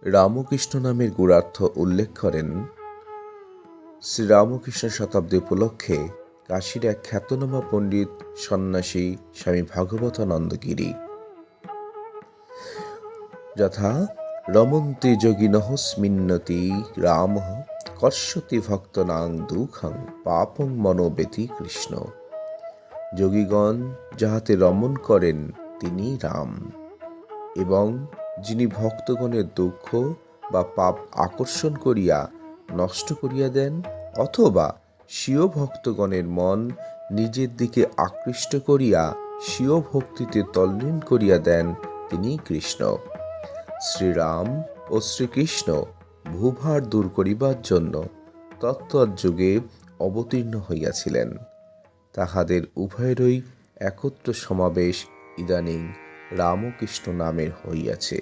রামকৃষ্ণ নামের গূঢ়ার্থ উল্লেখ করেন শ্রীরামকৃষ্ণ শতাব্দী উপলক্ষে কাশীর এক খ্যাতনামা পণ্ডিত সন্ন্যাসী স্বামী ভগবতানন্দ গিরি। যথা রমন্তি যোগিনঃস্মিন্নতি রাম কর্ষতি ভক্তনাং দুঃখং পাপং মনোবেতি কৃষ্ণ। যোগীগণ যাহাতে রমণ করেন তিনি রাম, এবং যিনি ভক্তগণের দুঃখ বা পাপ আকর্ষণ করিয়া নষ্ট করিয়া দেন, অথবা স্বীয় ভক্তগণের মন নিজের দিকে আকৃষ্ট করিয়া স্বীয় ভক্তিতে তল্লীন করিয়া দেন, তিনি কৃষ্ণ। শ্রীরাম ও শ্রীকৃষ্ণ ভূভার দূর করিবার জন্য তত্ত্বযুগে অবতীর্ণ হইয়াছিলেন। তাহাদের উভয়েরই একত্র সমাবেশ ইদানীং রামকৃষ্ণ নামের হইয়াছে।